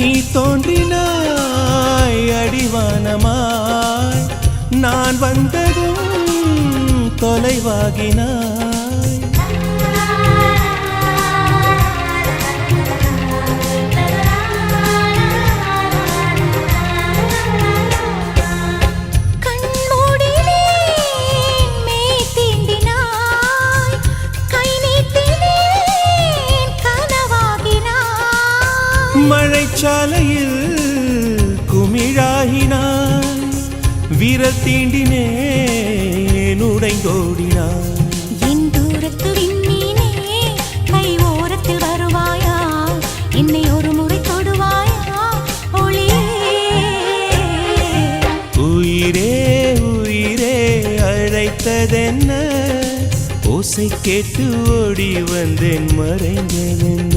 நீ தோன்றினாய் அடிவானமாய், நான் வந்ததும் தொலைவாகினாய். மழைச்சாலையில் குமிழாகினாய், விரல் தீண்டினேன் உடைந்தோடினாய். என் தூரத்து விண்மீனே, கை ஓரத்தில் வருவாயா, என்னை ஒரு முறை தொடுவாயா ஒளியே. உயிரே உயிரே அழைத்ததென்ன, ஓசை கேட்டு ஓடி வந்தேன் மறைந்ததென்ன.